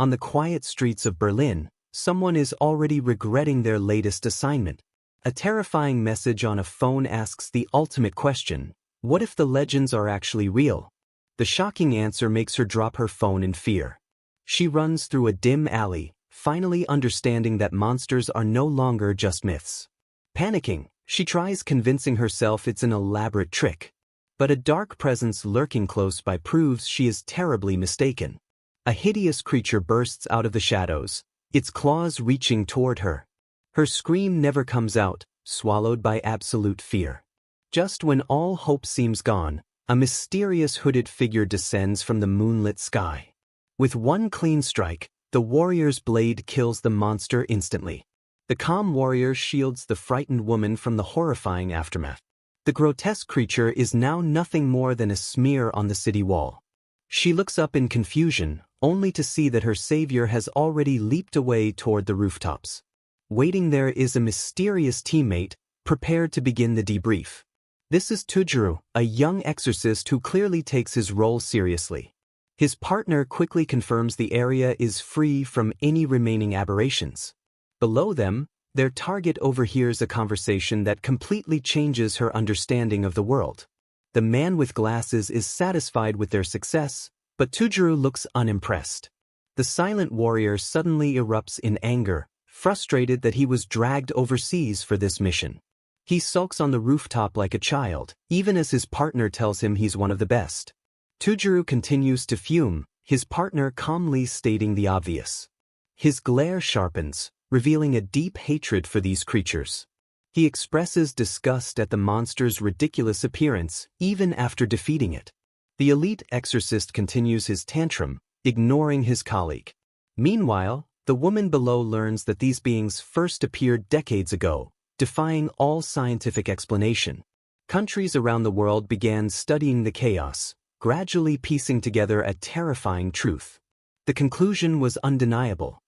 On the quiet streets of Berlin, someone is already regretting their latest assignment. A terrifying message on a phone asks the ultimate question: what if the legends are actually real? The shocking answer makes her drop her phone in fear. She runs through a dim alley, finally understanding that monsters are no longer just myths. Panicking, she tries convincing herself it's an elaborate trick. But a dark presence lurking close by proves she is terribly mistaken. A hideous creature bursts out of the shadows, its claws reaching toward her. Her scream never comes out, swallowed by absolute fear. Just when all hope seems gone, a mysterious hooded figure descends from the moonlit sky. With one clean strike, the warrior's blade kills the monster instantly. The calm warrior shields the frightened woman from the horrifying aftermath. The grotesque creature is now nothing more than a smear on the city wall. She looks up in confusion, only to see that her savior has already leaped away toward the rooftops. Waiting there is a mysterious teammate, prepared to begin the debrief. This is Tujuru, a young exorcist who clearly takes his role seriously. His partner quickly confirms the area is free from any remaining aberrations. Below them, their target overhears a conversation that completely changes her understanding of the world. The man with glasses is satisfied with their success, but Tujuru looks unimpressed. The silent warrior suddenly erupts in anger, frustrated that he was dragged overseas for this mission. He sulks on the rooftop like a child, even as his partner tells him he's one of the best. Tujuru continues to fume, his partner calmly stating the obvious. His glare sharpens, revealing a deep hatred for these creatures. He expresses disgust at the monster's ridiculous appearance, even after defeating it. The elite exorcist continues his tantrum, ignoring his colleague. Meanwhile, the woman below learns that these beings first appeared decades ago, defying all scientific explanation. Countries around the world began studying the chaos, gradually piecing together a terrifying truth. The conclusion was undeniable.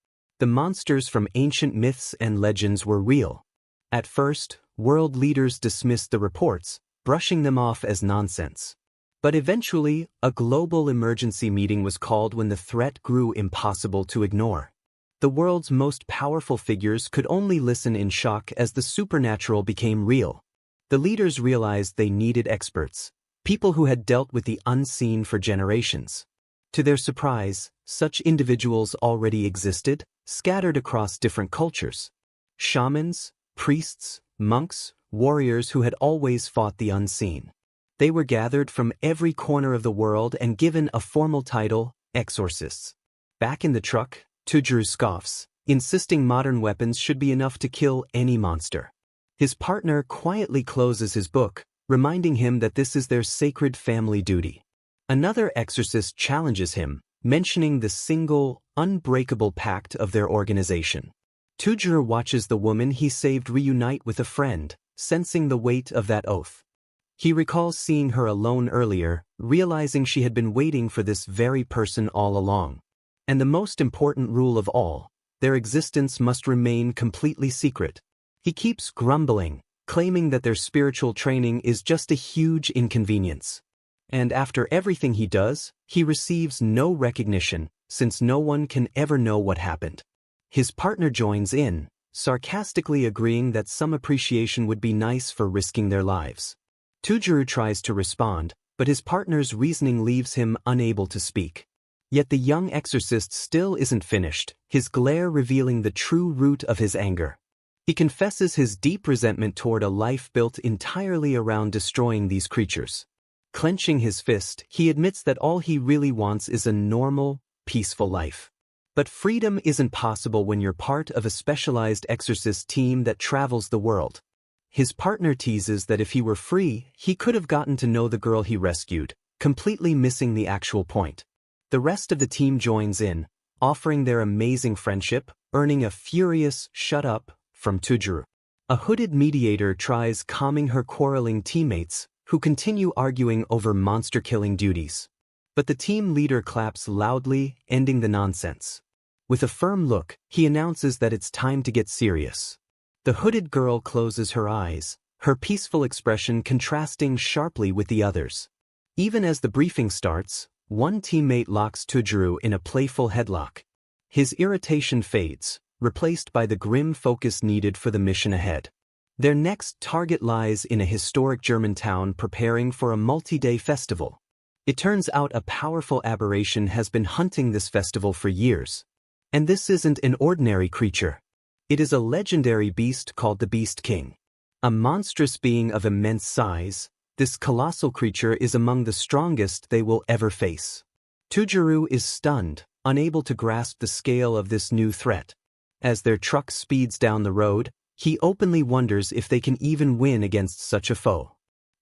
The monsters from ancient myths and legends were real. At first, world leaders dismissed the reports, brushing them off as nonsense. But eventually, a global emergency meeting was called when the threat grew impossible to ignore. The world's most powerful figures could only listen in shock as the supernatural became real. The leaders realized they needed experts, people who had dealt with the unseen for generations. To their surprise, such individuals already existed, scattered across different cultures. Shamans, priests, monks, warriors who had always fought the unseen. They were gathered from every corner of the world and given a formal title, exorcists. Back in the truck, Tujuru scoffs, insisting modern weapons should be enough to kill any monster. His partner quietly closes his book, reminding him that this is their sacred family duty. Another exorcist challenges him, mentioning the single, unbreakable pact of their organization. Tujuru watches the woman he saved reunite with a friend, sensing the weight of that oath. He recalls seeing her alone earlier, realizing she had been waiting for this very person all along. And the most important rule of all, their existence must remain completely secret. He keeps grumbling, claiming that their spiritual training is just a huge inconvenience. And after everything he does, he receives no recognition, since no one can ever know what happened. His partner joins in, sarcastically agreeing that some appreciation would be nice for risking their lives. Tujuru tries to respond, but his partner's reasoning leaves him unable to speak. Yet the young exorcist still isn't finished, his glare revealing the true root of his anger. He confesses his deep resentment toward a life built entirely around destroying these creatures. Clenching his fist, he admits that all he really wants is a normal, peaceful life. But freedom isn't possible when you're part of a specialized exorcist team that travels the world. His partner teases that if he were free, he could have gotten to know the girl he rescued, completely missing the actual point. The rest of the team joins in, offering their amazing friendship, earning a furious "shut up" from Tujuru. A hooded mediator tries calming her quarreling teammates, who continue arguing over monster-killing duties. But the team leader claps loudly, ending the nonsense. With a firm look, he announces that it's time to get serious. The hooded girl closes her eyes, her peaceful expression contrasting sharply with the others. Even as the briefing starts, one teammate locks Tujuru in a playful headlock. His irritation fades, replaced by the grim focus needed for the mission ahead. Their next target lies in a historic German town preparing for a multi-day festival. It turns out a powerful aberration has been hunting this festival for years. And this isn't an ordinary creature. It is a legendary beast called the Beast King. A monstrous being of immense size, this colossal creature is among the strongest they will ever face. Tujuru is stunned, unable to grasp the scale of this new threat. As their truck speeds down the road, he openly wonders if they can even win against such a foe.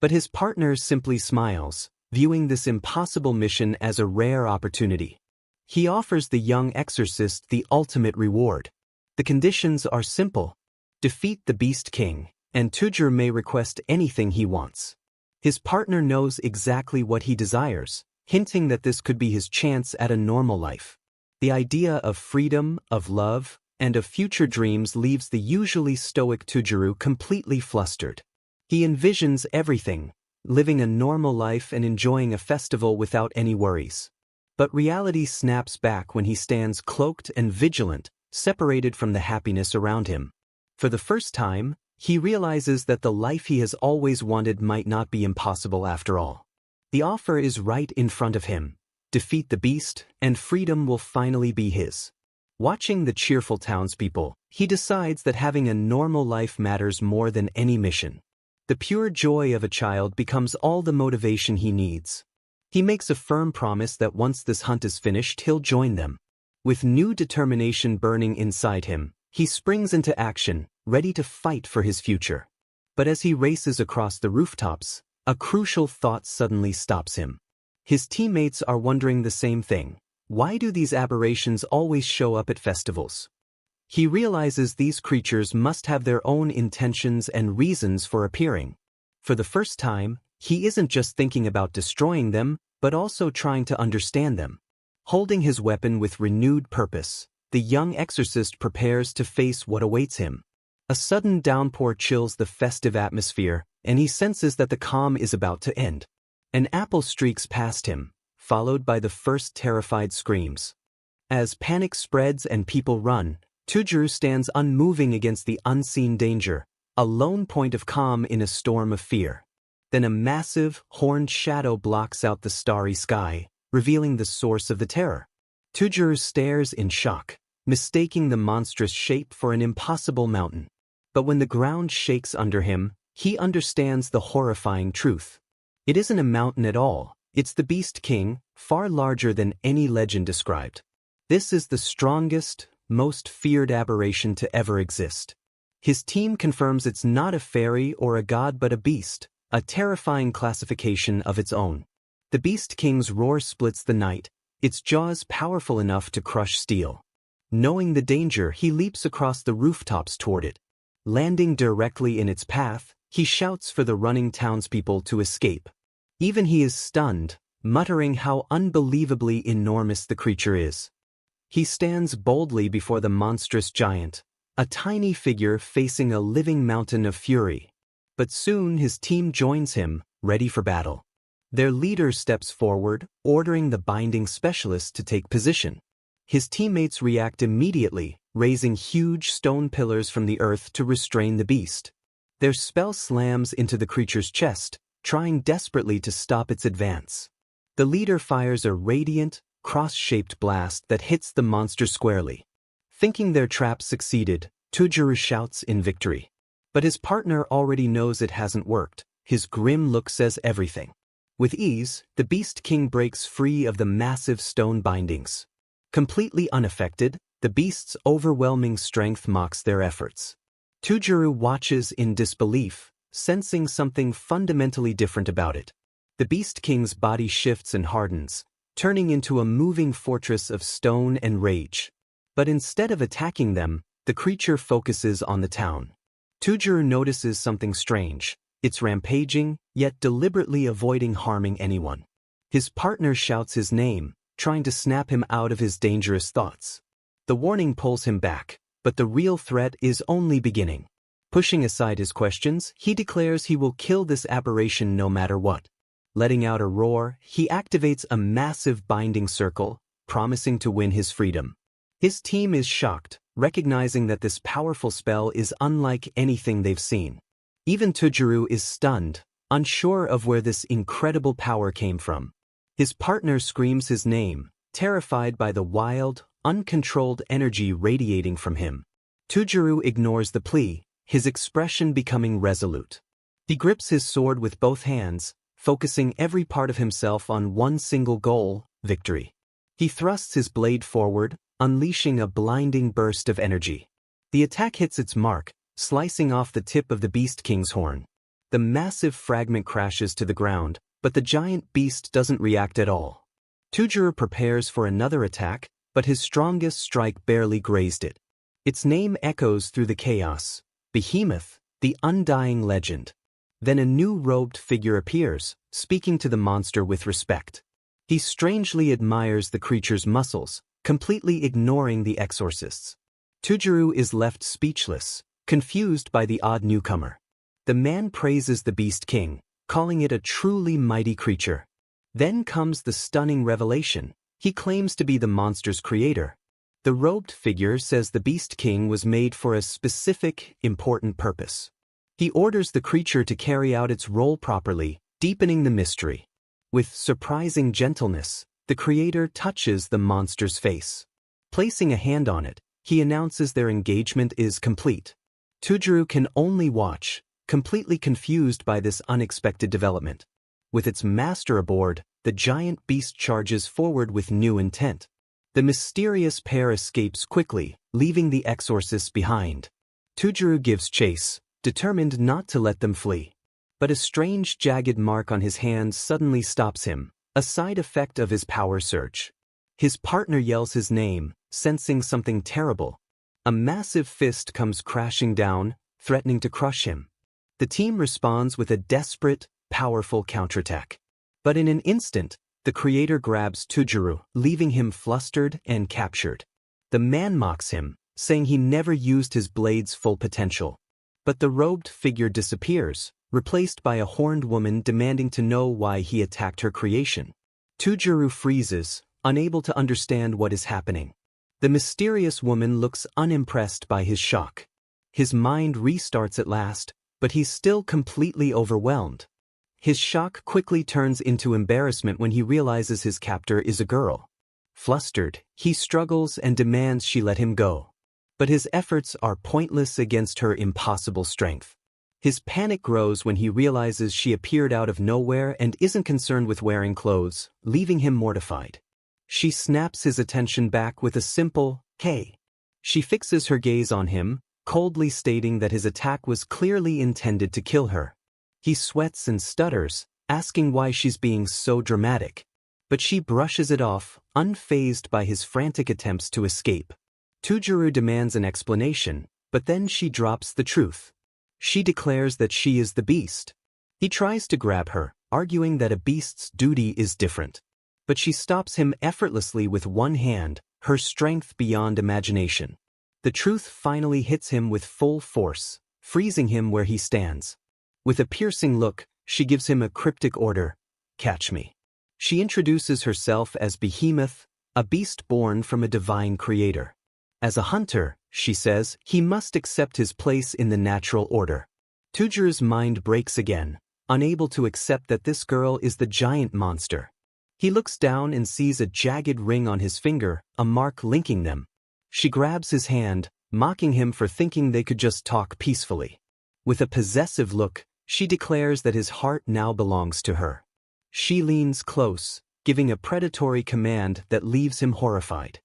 But his partner simply smiles, viewing this impossible mission as a rare opportunity. He offers the young exorcist the ultimate reward. The conditions are simple. Defeat the Beast King, and Tujuru may request anything he wants. His partner knows exactly what he desires, hinting that this could be his chance at a normal life. The idea of freedom, of love, and of future dreams leaves the usually stoic Tujuru completely flustered. He envisions everything, living a normal life and enjoying a festival without any worries. But reality snaps back when he stands cloaked and vigilant, separated from the happiness around him. For the first time, he realizes that the life he has always wanted might not be impossible after all. The offer is right in front of him. Defeat the beast, and freedom will finally be his. Watching the cheerful townspeople, he decides that having a normal life matters more than any mission. The pure joy of a child becomes all the motivation he needs. He makes a firm promise that once this hunt is finished, he'll join them. With new determination burning inside him, he springs into action, ready to fight for his future. But as he races across the rooftops, a crucial thought suddenly stops him. His teammates are wondering the same thing. Why do these aberrations always show up at festivals? He realizes these creatures must have their own intentions and reasons for appearing. For the first time, he isn't just thinking about destroying them, but also trying to understand them. Holding his weapon with renewed purpose, the young exorcist prepares to face what awaits him. A sudden downpour chills the festive atmosphere, and he senses that the calm is about to end. An apple streaks past him, followed by the first terrified screams. As panic spreads and people run, Tujuru stands unmoving against the unseen danger, a lone point of calm in a storm of fear. Then a massive, horned shadow blocks out the starry sky, revealing the source of the terror. Tujuru stares in shock, mistaking the monstrous shape for an impossible mountain. But when the ground shakes under him, he understands the horrifying truth. It isn't a mountain at all, it's the Beast King, far larger than any legend described. This is the strongest, most feared aberration to ever exist. His team confirms it's not a fairy or a god but a beast, a terrifying classification of its own. The Beast King's roar splits the night, its jaws powerful enough to crush steel. Knowing the danger, he leaps across the rooftops toward it. Landing directly in its path, he shouts for the running townspeople to escape. Even he is stunned, muttering how unbelievably enormous the creature is. He stands boldly before the monstrous giant, a tiny figure facing a living mountain of fury. But soon his team joins him, ready for battle. Their leader steps forward, ordering the binding specialist to take position. His teammates react immediately, raising huge stone pillars from the earth to restrain the beast. Their spell slams into the creature's chest, trying desperately to stop its advance. The leader fires a radiant, cross-shaped blast that hits the monster squarely. Thinking their trap succeeded, Tujuru shouts in victory. But his partner already knows it hasn't worked. His grim look says everything. With ease, the Beast King breaks free of the massive stone bindings. Completely unaffected, the beast's overwhelming strength mocks their efforts. Tujuru watches in disbelief, sensing something fundamentally different about it. The Beast King's body shifts and hardens, turning into a moving fortress of stone and rage. But instead of attacking them, the creature focuses on the town. Tujuru notices something strange. It's rampaging, yet deliberately avoiding harming anyone. His partner shouts his name, trying to snap him out of his dangerous thoughts. The warning pulls him back, but the real threat is only beginning. Pushing aside his questions, he declares he will kill this aberration no matter what. Letting out a roar, he activates a massive binding circle, promising to win his freedom. His team is shocked, recognizing that this powerful spell is unlike anything they've seen. Even Tujuru is stunned, unsure of where this incredible power came from. His partner screams his name, terrified by the wild, uncontrolled energy radiating from him. Tujuru ignores the plea, his expression becoming resolute. He grips his sword with both hands, focusing every part of himself on one single goal, victory. He thrusts his blade forward, unleashing a blinding burst of energy. The attack hits its mark, slicing off the tip of the Beast King's horn. The massive fragment crashes to the ground, but the giant beast doesn't react at all. Tujuru prepares for another attack, but his strongest strike barely grazed it. Its name echoes through the chaos: Behemoth, the undying legend. Then a new robed figure appears, speaking to the monster with respect. He strangely admires the creature's muscles, completely ignoring the exorcists. Tujuru is left speechless, confused by the odd newcomer. The man praises the Beast King, calling it a truly mighty creature. Then comes the stunning revelation: he claims to be the monster's creator. The robed figure says the Beast King was made for a specific, important purpose. He orders the creature to carry out its role properly, deepening the mystery. With surprising gentleness, the creator touches the monster's face. Placing a hand on it, he announces their engagement is complete. Tujuru can only watch, completely confused by this unexpected development. With its master aboard, the giant beast charges forward with new intent. The mysterious pair escapes quickly, leaving the exorcists behind. Tujuru gives chase, determined not to let them flee. But a strange jagged mark on his hand suddenly stops him, a side effect of his power surge. His partner yells his name, sensing something terrible. A massive fist comes crashing down, threatening to crush him. The team responds with a desperate, powerful counterattack. But in an instant, the creator grabs Tujuru, leaving him flustered and captured. The man mocks him, saying he never used his blade's full potential. But the robed figure disappears, replaced by a horned woman demanding to know why he attacked her creation. Tujuru freezes, unable to understand what is happening. The mysterious woman looks unimpressed by his shock. His mind restarts at last, but he's still completely overwhelmed. His shock quickly turns into embarrassment when he realizes his captor is a girl. Flustered, he struggles and demands she let him go. But his efforts are pointless against her impossible strength. His panic grows when he realizes she appeared out of nowhere and isn't concerned with wearing clothes, leaving him mortified. She snaps his attention back with a simple, "Hey." She fixes her gaze on him, coldly stating that his attack was clearly intended to kill her. He sweats and stutters, asking why she's being so dramatic. But she brushes it off, unfazed by his frantic attempts to escape. Tujuru demands an explanation, but then she drops the truth. She declares that she is the beast. He tries to grab her, arguing that a beast's duty is different. But she stops him effortlessly with one hand, her strength beyond imagination. The truth finally hits him with full force, freezing him where he stands. With a piercing look, she gives him a cryptic order: "Catch me." She introduces herself as Behemoth, a beast born from a divine creator. As a hunter, she says, he must accept his place in the natural order. Tujuru's mind breaks again, unable to accept that this girl is the giant monster. He looks down and sees a jagged ring on his finger, a mark linking them. She grabs his hand, mocking him for thinking they could just talk peacefully. With a possessive look, she declares that his heart now belongs to her. She leans close, giving a predatory command that leaves him horrified.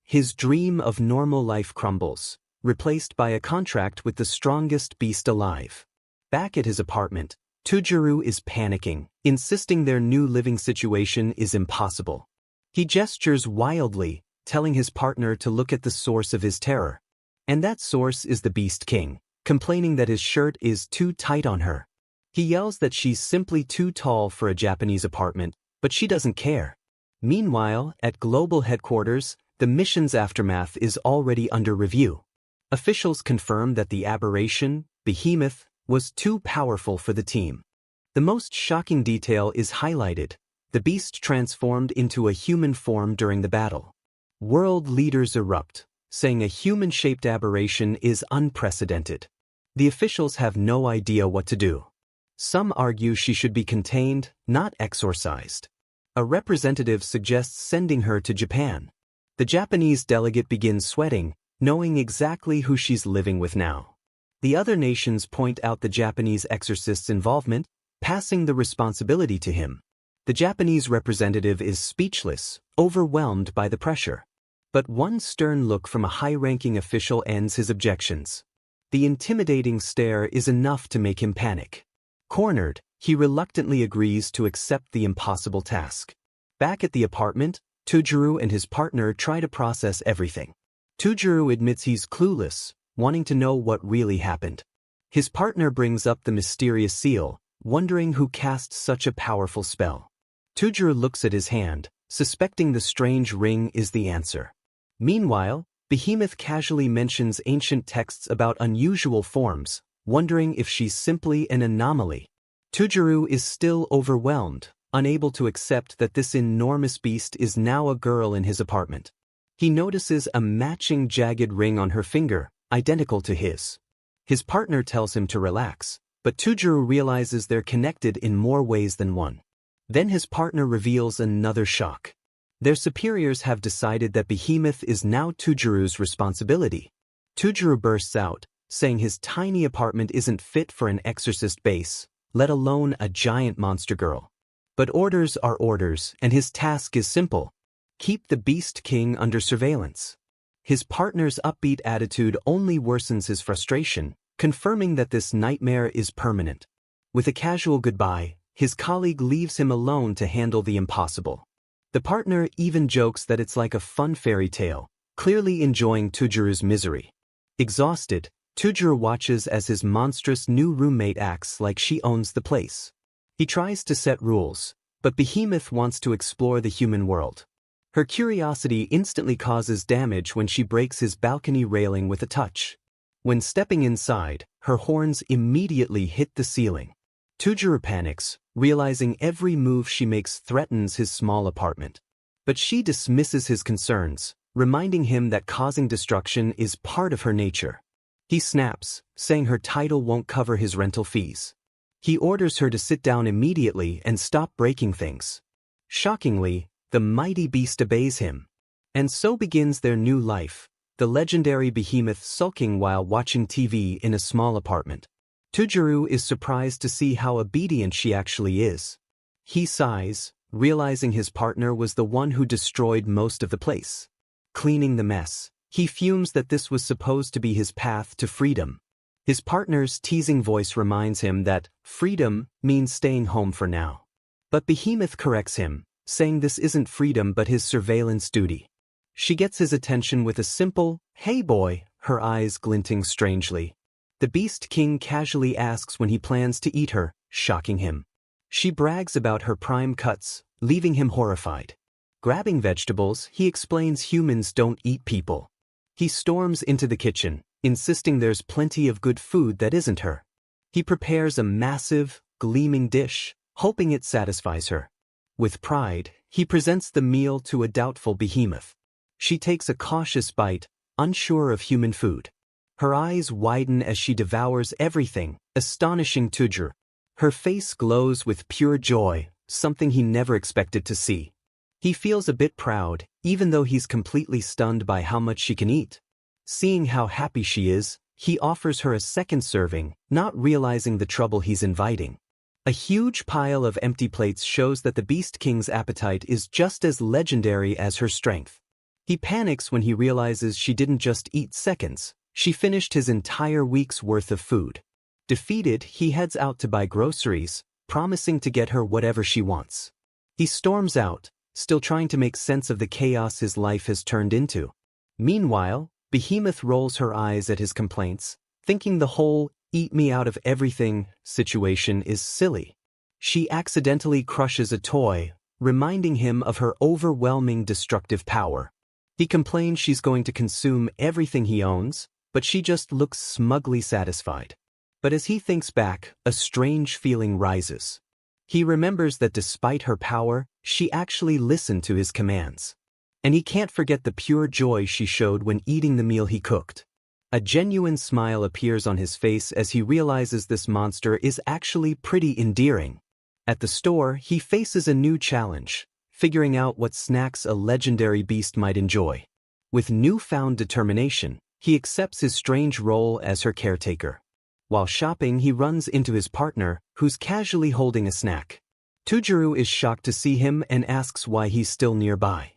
His dream of normal life crumbles, replaced by a contract with the strongest beast alive. Back at his apartment, Tujuru is panicking, insisting their new living situation is impossible. He gestures wildly, telling his partner to look at the source of his terror. And that source is the Beast King, complaining that his shirt is too tight on her. He yells that she's simply too tall for a Japanese apartment, but she doesn't care. Meanwhile, at global headquarters, the mission's aftermath is already under review. Officials confirm that the aberration, Behemoth, was too powerful for the team. The most shocking detail is highlighted: the beast transformed into a human form during the battle. World leaders erupt, saying a human-shaped aberration is unprecedented. The officials have no idea what to do. Some argue she should be contained, not exorcised. A representative suggests sending her to Japan. The Japanese delegate begins sweating, knowing exactly who she's living with now. The other nations point out the Japanese exorcist's involvement, passing the responsibility to him. The Japanese representative is speechless, overwhelmed by the pressure. But one stern look from a high-ranking official ends his objections. The intimidating stare is enough to make him panic. Cornered, he reluctantly agrees to accept the impossible task. Back at the apartment, Tujuru and his partner try to process everything. Tujuru admits he's clueless, wanting to know what really happened. His partner brings up the mysterious seal, wondering who cast such a powerful spell. Tujuru looks at his hand, suspecting the strange ring is the answer. Meanwhile, Behemoth casually mentions ancient texts about unusual forms, wondering if she's simply an anomaly. Tujuru is still overwhelmed, unable to accept that this enormous beast is now a girl in his apartment. He notices a matching jagged ring on her finger, identical to his. His partner tells him to relax, but Tujuru realizes they're connected in more ways than one. Then his partner reveals another shock. Their superiors have decided that Behemoth is now Tujuru's responsibility. Tujuru bursts out, saying his tiny apartment isn't fit for an exorcist base, let alone a giant monster girl. But orders are orders, and his task is simple: keep the Beast King under surveillance. His partner's upbeat attitude only worsens his frustration, confirming that this nightmare is permanent. With a casual goodbye, his colleague leaves him alone to handle the impossible. The partner even jokes that it's like a fun fairy tale, clearly enjoying Tujuru's misery. Exhausted, Tujuru watches as his monstrous new roommate acts like she owns the place. He tries to set rules, but Behemoth wants to explore the human world. Her curiosity instantly causes damage when she breaks his balcony railing with a touch. When stepping inside, her horns immediately hit the ceiling. Tujuru panics, realizing every move she makes threatens his small apartment. But she dismisses his concerns, reminding him that causing destruction is part of her nature. He snaps, saying her title won't cover his rental fees. He orders her to sit down immediately and stop breaking things. Shockingly, the mighty beast obeys him. And so begins their new life, the legendary Behemoth sulking while watching TV in a small apartment. Tujuru is surprised to see how obedient she actually is. He sighs, realizing his partner was the one who destroyed most of the place. Cleaning the mess, he fumes that this was supposed to be his path to freedom. His partner's teasing voice reminds him that freedom means staying home for now. But Behemoth corrects him, saying this isn't freedom but his surveillance duty. She gets his attention with a simple, "Hey boy," her eyes glinting strangely. The Beast King casually asks when he plans to eat her, shocking him. She brags about her prime cuts, leaving him horrified. Grabbing vegetables, he explains humans don't eat people. He storms into the kitchen, insisting there's plenty of good food that isn't her. He prepares a massive, gleaming dish, hoping it satisfies her. With pride, he presents the meal to a doubtful Behemoth. She takes a cautious bite, unsure of human food. Her eyes widen as she devours everything, astonishing Tujuru. Her face glows with pure joy, something he never expected to see. He feels a bit proud, even though he's completely stunned by how much she can eat. Seeing how happy she is, he offers her a second serving, not realizing the trouble he's inviting. A huge pile of empty plates shows that the Beast King's appetite is just as legendary as her strength. He panics when he realizes she didn't just eat seconds. She finished his entire week's worth of food. Defeated, he heads out to buy groceries, promising to get her whatever she wants. He storms out, still trying to make sense of the chaos his life has turned into. Meanwhile, Behemoth rolls her eyes at his complaints, thinking the whole "eat me out of everything" situation is silly. She accidentally crushes a toy, reminding him of her overwhelming destructive power. He complains she's going to consume everything he owns, but she just looks smugly satisfied. But as he thinks back, a strange feeling rises. He remembers that despite her power, she actually listened to his commands. And he can't forget the pure joy she showed when eating the meal he cooked. A genuine smile appears on his face as he realizes this monster is actually pretty endearing. At the store, he faces a new challenge, figuring out what snacks a legendary beast might enjoy. With newfound determination, he accepts his strange role as her caretaker. While shopping, he runs into his partner, who's casually holding a snack. Tujuru is shocked to see him and asks why he's still nearby.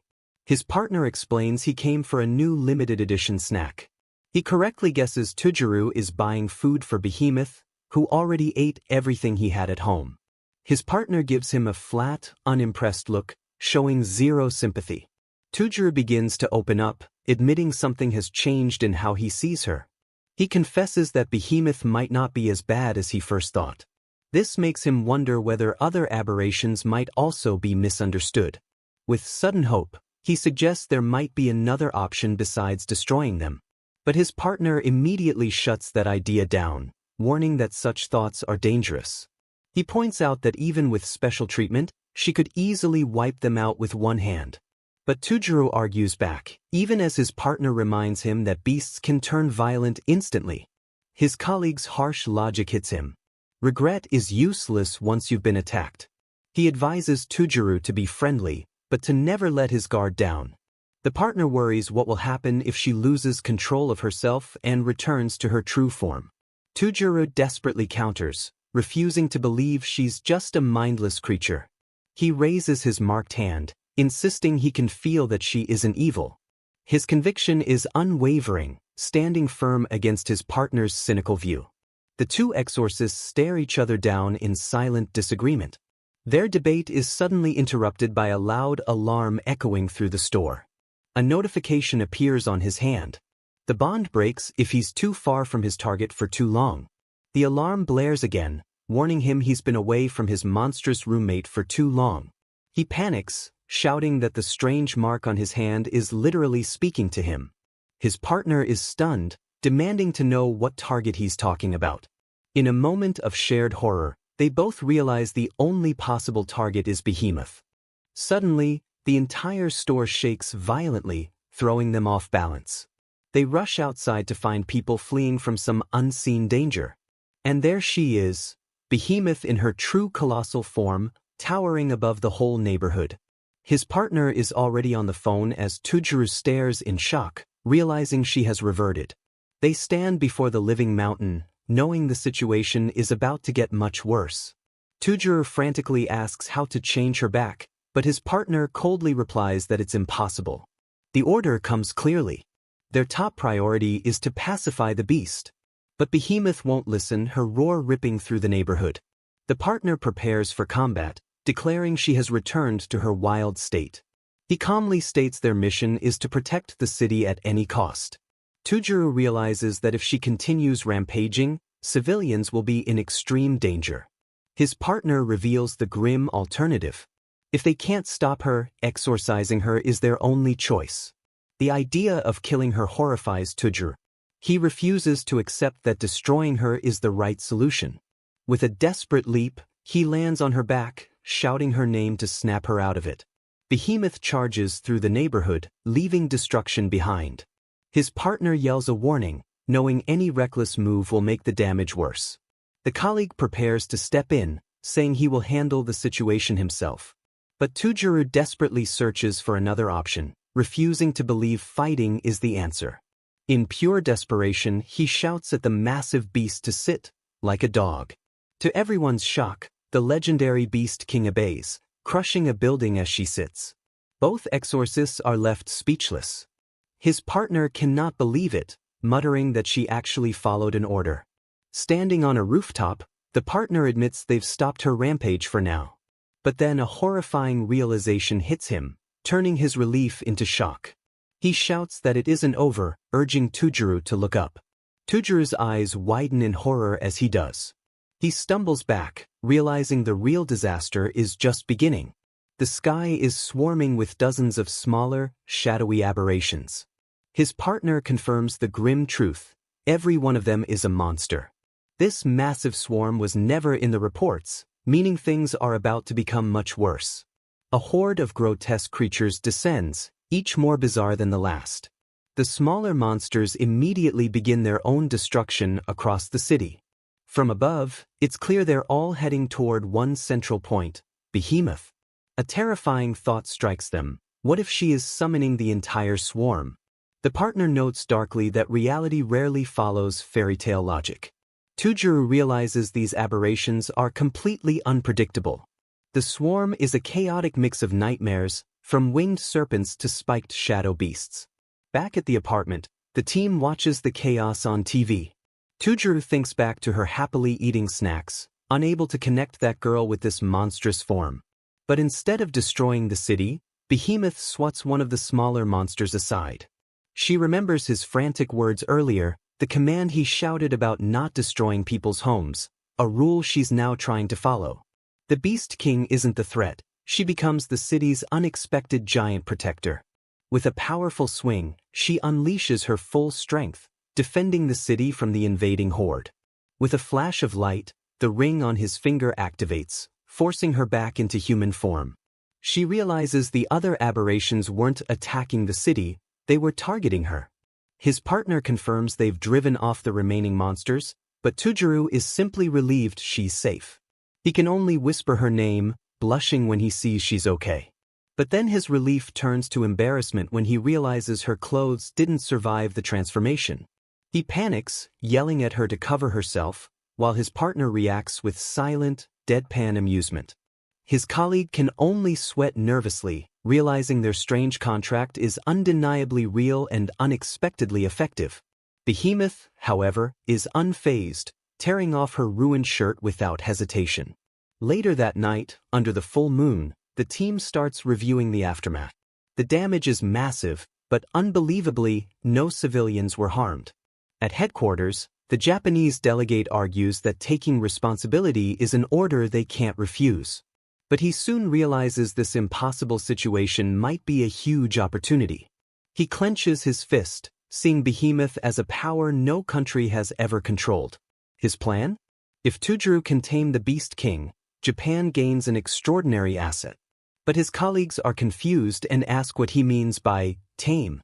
His partner explains he came for a new limited edition snack. He correctly guesses Tujuru is buying food for Behemoth, who already ate everything he had at home. His partner gives him a flat, unimpressed look, showing zero sympathy. Tujuru begins to open up, admitting something has changed in how he sees her. He confesses that Behemoth might not be as bad as he first thought. This makes him wonder whether other aberrations might also be misunderstood. With sudden hope, he suggests there might be another option besides destroying them. But his partner immediately shuts that idea down, warning that such thoughts are dangerous. He points out that even with special treatment, she could easily wipe them out with one hand. But Tujuru argues back, even as his partner reminds him that beasts can turn violent instantly. His colleague's harsh logic hits him. Regret is useless once you've been attacked. He advises Tujuru to be friendly, but to never let his guard down. The partner worries what will happen if she loses control of herself and returns to her true form. Tujuru desperately counters, refusing to believe she's just a mindless creature. He raises his marked hand, insisting he can feel that she isn't evil. His conviction is unwavering, standing firm against his partner's cynical view. The two exorcists stare each other down in silent disagreement. Their debate is suddenly interrupted by a loud alarm echoing through the store. A notification appears on his hand. The bond breaks if he's too far from his target for too long. The alarm blares again, warning him he's been away from his monstrous roommate for too long. He panics, shouting that the strange mark on his hand is literally speaking to him. His partner is stunned, demanding to know what target he's talking about. In a moment of shared horror, they both realize the only possible target is Behemoth. Suddenly, the entire store shakes violently, throwing them off balance. They rush outside to find people fleeing from some unseen danger. And there she is, Behemoth in her true colossal form, towering above the whole neighborhood. His partner is already on the phone as Tujuru stares in shock, realizing she has reverted. They stand before the living mountain, knowing the situation is about to get much worse. Tujuru frantically asks how to change her back, but his partner coldly replies that it's impossible. The order comes clearly. Their top priority is to pacify the beast. But Behemoth won't listen, her roar ripping through the neighborhood. The partner prepares for combat, declaring she has returned to her wild state. He calmly states their mission is to protect the city at any cost. Tujuru realizes that if she continues rampaging, civilians will be in extreme danger. His partner reveals the grim alternative. If they can't stop her, exorcising her is their only choice. The idea of killing her horrifies Tujuru. He refuses to accept that destroying her is the right solution. With a desperate leap, he lands on her back, shouting her name to snap her out of it. Behemoth charges through the neighborhood, leaving destruction behind. His partner yells a warning, knowing any reckless move will make the damage worse. The colleague prepares to step in, saying he will handle the situation himself. But Tujuru desperately searches for another option, refusing to believe fighting is the answer. In pure desperation, he shouts at the massive beast to sit, like a dog. To everyone's shock, the legendary beast king obeys, crushing a building as she sits. Both exorcists are left speechless. His partner cannot believe it, muttering that she actually followed an order. Standing on a rooftop, the partner admits they've stopped her rampage for now. But then a horrifying realization hits him, turning his relief into shock. He shouts that it isn't over, urging Tujuru to look up. Tujuru's eyes widen in horror as he does. He stumbles back, realizing the real disaster is just beginning. The sky is swarming with dozens of smaller, shadowy aberrations. His partner confirms the grim truth: every one of them is a monster. This massive swarm was never in the reports, meaning things are about to become much worse. A horde of grotesque creatures descends, each more bizarre than the last. The smaller monsters immediately begin their own destruction across the city. From above, it's clear they're all heading toward one central point, Behemoth. A terrifying thought strikes them. What if she is summoning the entire swarm? The partner notes darkly that reality rarely follows fairy tale logic. Tujuru realizes these aberrations are completely unpredictable. The swarm is a chaotic mix of nightmares, from winged serpents to spiked shadow beasts. Back at the apartment, the team watches the chaos on TV. Tujuru thinks back to her happily eating snacks, unable to connect that girl with this monstrous form. But instead of destroying the city, Behemoth swats one of the smaller monsters aside. She remembers his frantic words earlier, the command he shouted about not destroying people's homes, a rule she's now trying to follow. The Beast King isn't the threat, she becomes the city's unexpected giant protector. With a powerful swing, she unleashes her full strength, defending the city from the invading horde. With a flash of light, the ring on his finger activates, forcing her back into human form. She realizes the other aberrations weren't attacking the city, they were targeting her. His partner confirms they've driven off the remaining monsters, but Tujuru is simply relieved she's safe. He can only whisper her name, blushing when he sees she's okay. But then his relief turns to embarrassment when he realizes her clothes didn't survive the transformation. He panics, yelling at her to cover herself, while his partner reacts with silent, deadpan amusement. His colleague can only sweat nervously, realizing their strange contract is undeniably real and unexpectedly effective. Behemoth, however, is unfazed, tearing off her ruined shirt without hesitation. Later that night, under the full moon, the team starts reviewing the aftermath. The damage is massive, but unbelievably, no civilians were harmed. At headquarters, the Japanese delegate argues that taking responsibility is an order they can't refuse. But he soon realizes this impossible situation might be a huge opportunity. He clenches his fist, seeing Behemoth as a power no country has ever controlled. His plan? If Tujuru can tame the Beast King, Japan gains an extraordinary asset. But his colleagues are confused and ask what he means by tame.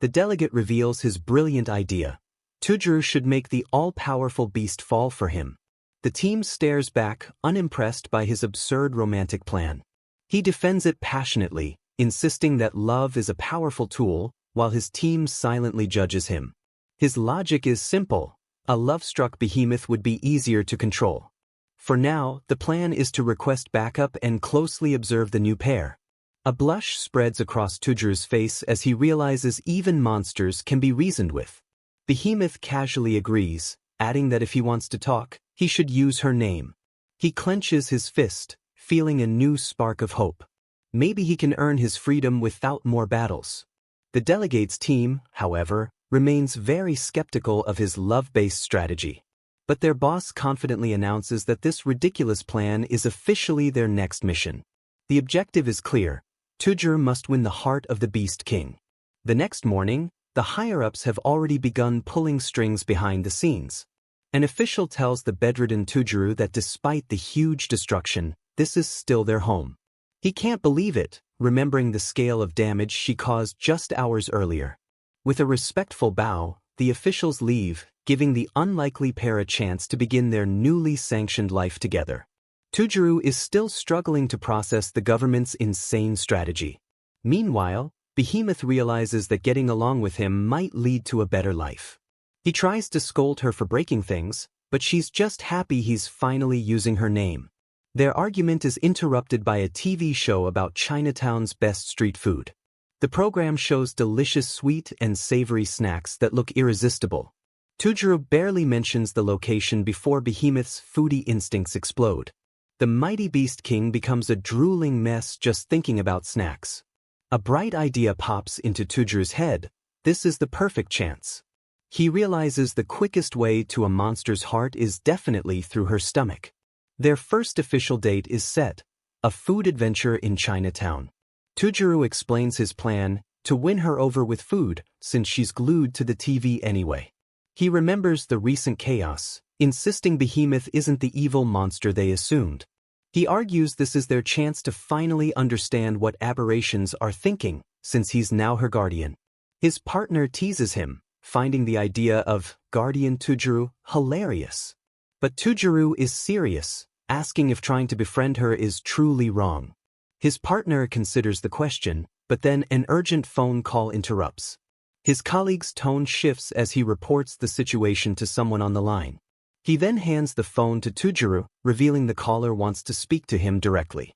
The delegate reveals his brilliant idea. Tujuru should make the all-powerful beast fall for him. The team stares back, unimpressed by his absurd romantic plan. He defends it passionately, insisting that love is a powerful tool, while his team silently judges him. His logic is simple. A love-struck Behemoth would be easier to control. For now, the plan is to request backup and closely observe the new pair. A blush spreads across Tujuru's face as he realizes even monsters can be reasoned with. Behemoth casually agrees, adding that if he wants to talk, he should use her name. He clenches his fist, feeling a new spark of hope. Maybe he can earn his freedom without more battles. The delegates team, however, remains very skeptical of his love-based strategy. But their boss confidently announces that this ridiculous plan is officially their next mission. The objective is clear. Tujuru must win the heart of the Beast King. The next morning, the higher-ups have already begun pulling strings behind the scenes. An official tells the bedridden Tujuru that despite the huge destruction, this is still their home. He can't believe it, remembering the scale of damage she caused just hours earlier. With a respectful bow, the officials leave, giving the unlikely pair a chance to begin their newly sanctioned life together. Tujuru is still struggling to process the government's insane strategy. Meanwhile, Behemoth realizes that getting along with him might lead to a better life. He tries to scold her for breaking things, but she's just happy he's finally using her name. Their argument is interrupted by a TV show about Chinatown's best street food. The program shows delicious sweet and savory snacks that look irresistible. Tujuru barely mentions the location before Behemoth's foodie instincts explode. The mighty Beast King becomes a drooling mess just thinking about snacks. A bright idea pops into Tujuru's head. This is the perfect chance. He realizes the quickest way to a monster's heart is definitely through her stomach. Their first official date is set, a food adventure in Chinatown. Tujuru explains his plan, to win her over with food, since she's glued to the TV anyway. He remembers the recent chaos, insisting Behemoth isn't the evil monster they assumed. He argues this is their chance to finally understand what aberrations are thinking, since he's now her guardian. His partner teases him, finding the idea of guardian Tujuru hilarious. But Tujuru is serious, asking if trying to befriend her is truly wrong. His partner considers the question, but then an urgent phone call interrupts. His colleague's tone shifts as he reports the situation to someone on the line. He then hands the phone to Tujuru, revealing the caller wants to speak to him directly.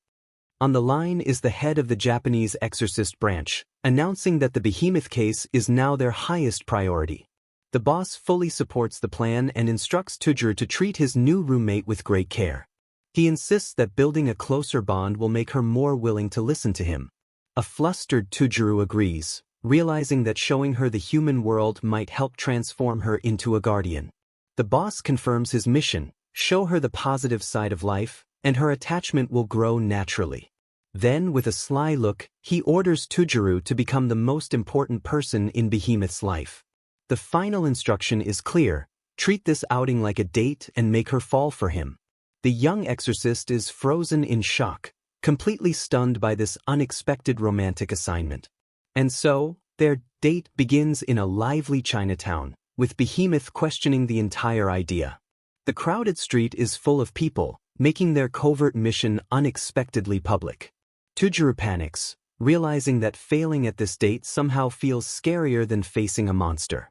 On the line is the head of the Japanese exorcist branch, announcing that the Behemoth case is now their highest priority. The boss fully supports the plan and instructs Tujuru to treat his new roommate with great care. He insists that building a closer bond will make her more willing to listen to him. A flustered Tujuru agrees, realizing that showing her the human world might help transform her into a guardian. The boss confirms his mission, show her the positive side of life, and her attachment will grow naturally. Then, with a sly look, he orders Tujuru to become the most important person in Behemoth's life. The final instruction is clear: treat this outing like a date and make her fall for him. The young exorcist is frozen in shock, completely stunned by this unexpected romantic assignment. And so, their date begins in a lively Chinatown, with Behemoth questioning the entire idea. The crowded street is full of people, making their covert mission unexpectedly public. Tujuru panics, realizing that failing at this date somehow feels scarier than facing a monster.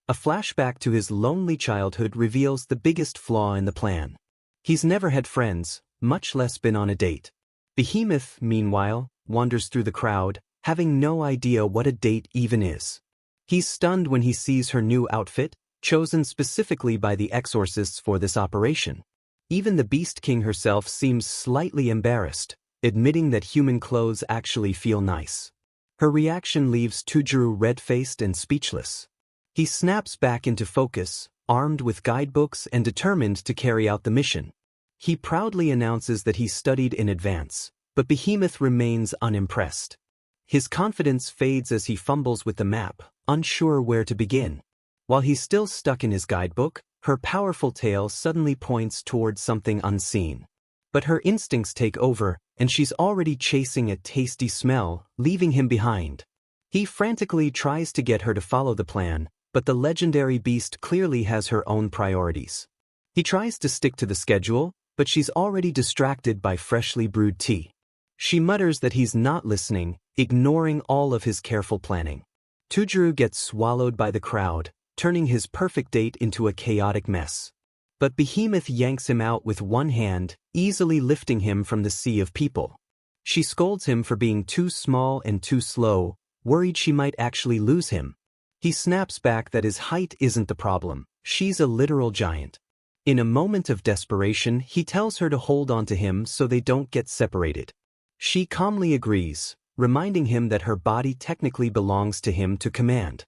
A flashback to his lonely childhood reveals the biggest flaw in the plan. He's never had friends, much less been on a date. Behemoth, meanwhile, wanders through the crowd, having no idea what a date even is. He's stunned when he sees her new outfit, chosen specifically by the exorcists for this operation. Even the Beast King herself seems slightly embarrassed, admitting that human clothes actually feel nice. Her reaction leaves Tujuru red-faced and speechless. He snaps back into focus, armed with guidebooks and determined to carry out the mission. He proudly announces that he studied in advance, but Behemoth remains unimpressed. His confidence fades as he fumbles with the map, unsure where to begin. While he's still stuck in his guidebook, her powerful tail suddenly points towards something unseen. But her instincts take over, and she's already chasing a tasty smell, leaving him behind. He frantically tries to get her to follow the plan, but the legendary beast clearly has her own priorities. He tries to stick to the schedule, but she's already distracted by freshly brewed tea. She mutters that he's not listening, ignoring all of his careful planning. Tujuru gets swallowed by the crowd, turning his perfect date into a chaotic mess. But Behemoth yanks him out with one hand, easily lifting him from the sea of people. She scolds him for being too small and too slow, worried she might actually lose him. He snaps back that his height isn't the problem, she's a literal giant. In a moment of desperation, he tells her to hold on to him so they don't get separated. She calmly agrees, reminding him that her body technically belongs to him to command.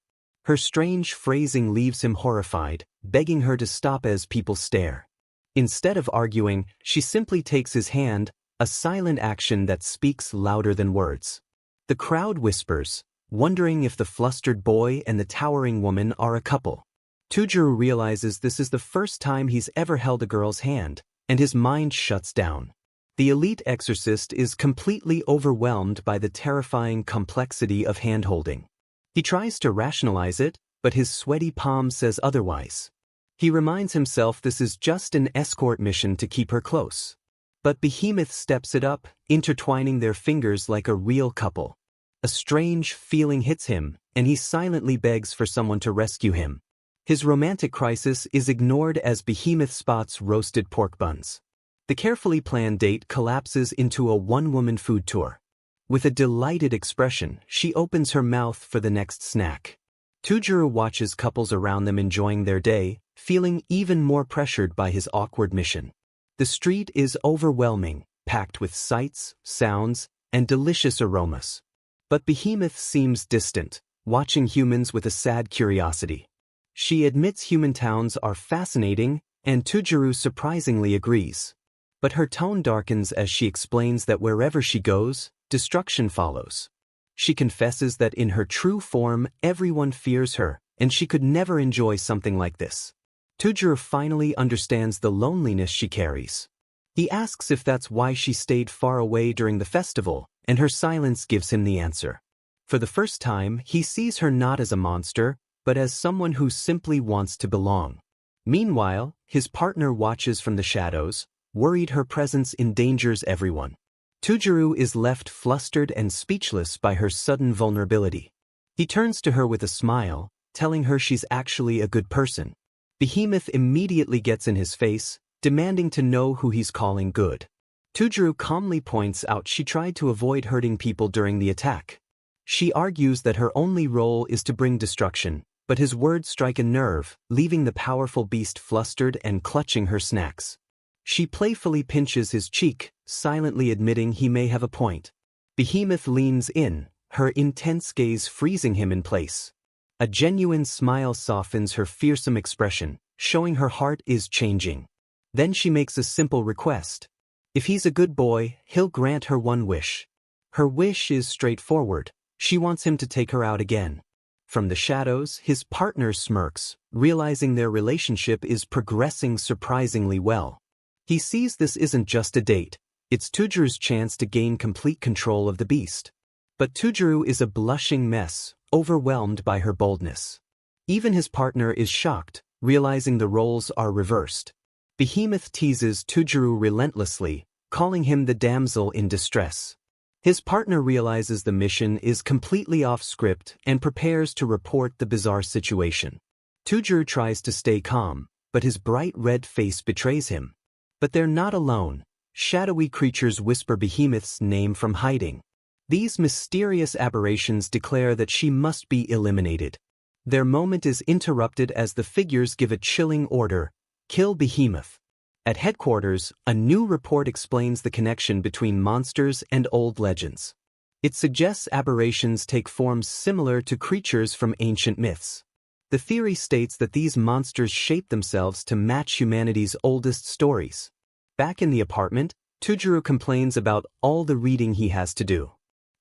Her strange phrasing leaves him horrified, begging her to stop as people stare. Instead of arguing, she simply takes his hand, a silent action that speaks louder than words. The crowd whispers, wondering if the flustered boy and the towering woman are a couple. Tujuru realizes this is the first time he's ever held a girl's hand, and his mind shuts down. The elite exorcist is completely overwhelmed by the terrifying complexity of hand-holding. He tries to rationalize it, but his sweaty palm says otherwise. He reminds himself this is just an escort mission to keep her close. But Behemoth steps it up, intertwining their fingers like a real couple. A strange feeling hits him, and he silently begs for someone to rescue him. His romantic crisis is ignored as Behemoth spots roasted pork buns. The carefully planned date collapses into a one-woman food tour. With a delighted expression, she opens her mouth for the next snack. Tujuru watches couples around them enjoying their day, feeling even more pressured by his awkward mission. The street is overwhelming, packed with sights, sounds, and delicious aromas. But Behemoth seems distant, watching humans with a sad curiosity. She admits human towns are fascinating, and Tujuru surprisingly agrees. But her tone darkens as she explains that wherever she goes, destruction follows. She confesses that in her true form, everyone fears her, and she could never enjoy something like this. Tujuru finally understands the loneliness she carries. He asks if that's why she stayed far away during the festival, and her silence gives him the answer. For the first time, he sees her not as a monster, but as someone who simply wants to belong. Meanwhile, his partner watches from the shadows, worried her presence endangers everyone. Tujuru is left flustered and speechless by her sudden vulnerability. He turns to her with a smile, telling her she's actually a good person. Behemoth immediately gets in his face, demanding to know who he's calling good. Tujuru calmly points out she tried to avoid hurting people during the attack. She argues that her only role is to bring destruction, but his words strike a nerve, leaving the powerful beast flustered and clutching her snacks. She playfully pinches his cheek, silently admitting he may have a point. Behemoth leans in, her intense gaze freezing him in place. A genuine smile softens her fearsome expression, showing her heart is changing. Then she makes a simple request. If he's a good boy, he'll grant her one wish. Her wish is straightforward. She wants him to take her out again. From the shadows, his partner smirks, realizing their relationship is progressing surprisingly well. He sees this isn't just a date, it's Tujuru's chance to gain complete control of the beast. But Tujuru is a blushing mess, overwhelmed by her boldness. Even his partner is shocked, realizing the roles are reversed. Behemoth teases Tujuru relentlessly, calling him the damsel in distress. His partner realizes the mission is completely off script and prepares to report the bizarre situation. Tujuru tries to stay calm, but his bright red face betrays him. But they're not alone. Shadowy creatures whisper Behemoth's name from hiding. These mysterious aberrations declare that she must be eliminated. Their moment is interrupted as the figures give a chilling order: kill Behemoth. At headquarters, a new report explains the connection between monsters and old legends. It suggests aberrations take forms similar to creatures from ancient myths. The theory states that these monsters shape themselves to match humanity's oldest stories. Back in the apartment, Tujuru complains about all the reading he has to do.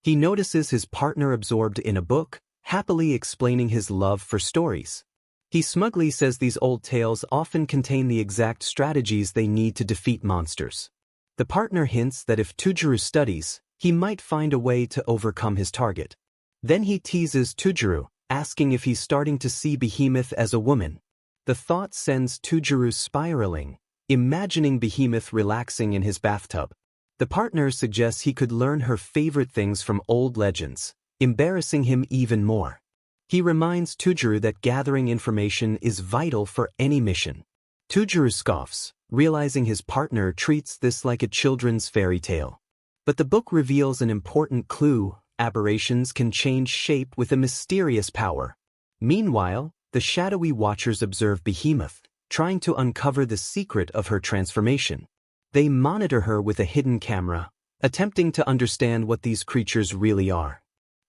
He notices his partner absorbed in a book, happily explaining his love for stories. He smugly says these old tales often contain the exact strategies they need to defeat monsters. The partner hints that if Tujuru studies, he might find a way to overcome his target. Then he teases Tujuru, asking if he's starting to see Behemoth as a woman. The thought sends Tujuru spiraling, imagining Behemoth relaxing in his bathtub. The partner suggests he could learn her favorite things from old legends, embarrassing him even more. He reminds Tujuru that gathering information is vital for any mission. Tujuru scoffs, realizing his partner treats this like a children's fairy tale. But the book reveals an important clue: aberrations can change shape with a mysterious power. Meanwhile, the shadowy watchers observe Behemoth, trying to uncover the secret of her transformation. They monitor her with a hidden camera, attempting to understand what these creatures really are.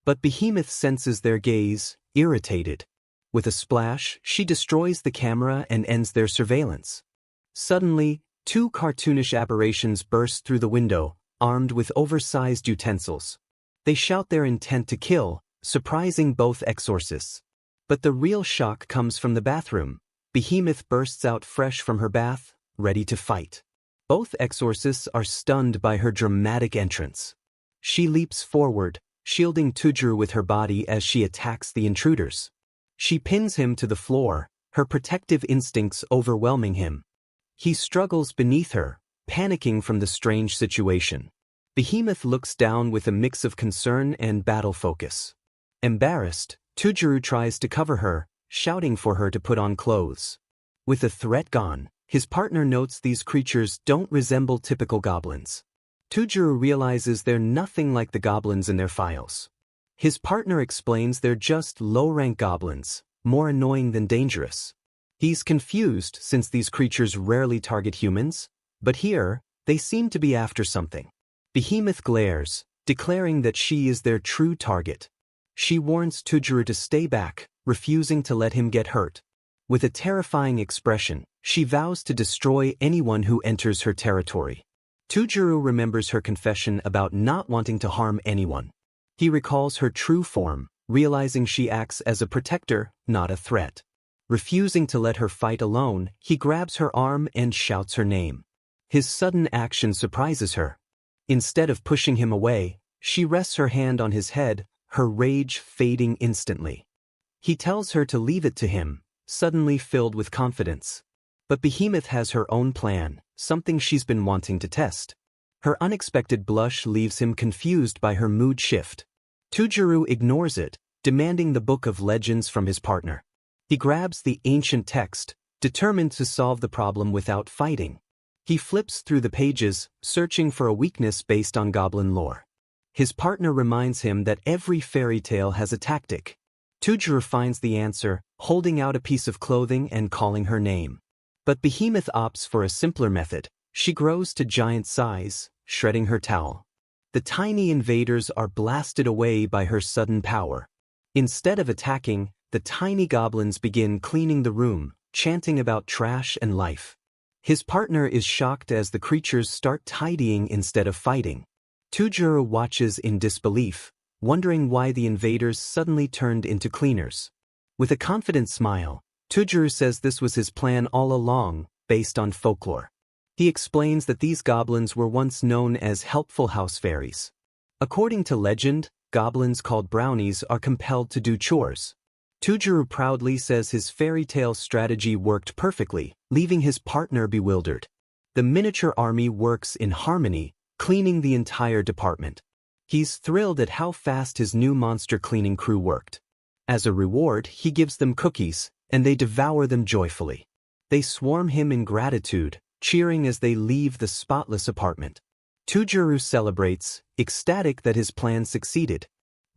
But Behemoth senses their gaze, irritated. With a splash, she destroys the camera and ends their surveillance. Suddenly, two cartoonish aberrations burst through the window, armed with oversized utensils. They shout their intent to kill, surprising both exorcists. But the real shock comes from the bathroom. Behemoth bursts out fresh from her bath, ready to fight. Both exorcists are stunned by her dramatic entrance. She leaps forward, shielding Tujuru with her body as she attacks the intruders. She pins him to the floor, her protective instincts overwhelming him. He struggles beneath her, panicking from the strange situation. Behemoth looks down with a mix of concern and battle focus. Embarrassed, Tujuru tries to cover her, shouting for her to put on clothes. With the threat gone, his partner notes these creatures don't resemble typical goblins. Tujuru realizes they're nothing like the goblins in their files. His partner explains they're just low-rank goblins, more annoying than dangerous. He's confused since these creatures rarely target humans, but here, they seem to be after something. Behemoth glares, declaring that she is their true target. She warns Tujuru to stay back, refusing to let him get hurt. With a terrifying expression, she vows to destroy anyone who enters her territory. Tujuru remembers her confession about not wanting to harm anyone. He recalls her true form, realizing she acts as a protector, not a threat. Refusing to let her fight alone, he grabs her arm and shouts her name. His sudden action surprises her. Instead of pushing him away, she rests her hand on his head, her rage fading instantly. He tells her to leave it to him, suddenly filled with confidence. But Behemoth has her own plan, something she's been wanting to test. Her unexpected blush leaves him confused by her mood shift. Tujuru ignores it, demanding the book of legends from his partner. He grabs the ancient text, determined to solve the problem without fighting. He flips through the pages, searching for a weakness based on goblin lore. His partner reminds him that every fairy tale has a tactic. Tujuru finds the answer, holding out a piece of clothing and calling her name. But Behemoth opts for a simpler method. She grows to giant size, shredding her towel. The tiny invaders are blasted away by her sudden power. Instead of attacking, the tiny goblins begin cleaning the room, chanting about trash and life. His partner is shocked as the creatures start tidying instead of fighting. Tujuru watches in disbelief, wondering why the invaders suddenly turned into cleaners. With a confident smile, Tujuru says this was his plan all along, based on folklore. He explains that these goblins were once known as helpful house fairies. According to legend, goblins called brownies are compelled to do chores. Tujuru proudly says his fairy tale strategy worked perfectly, leaving his partner bewildered. The miniature army works in harmony, cleaning the entire department. He's thrilled at how fast his new monster cleaning crew worked. As a reward, he gives them cookies, and they devour them joyfully. They swarm him in gratitude, cheering as they leave the spotless apartment. Tujuru celebrates, ecstatic that his plan succeeded.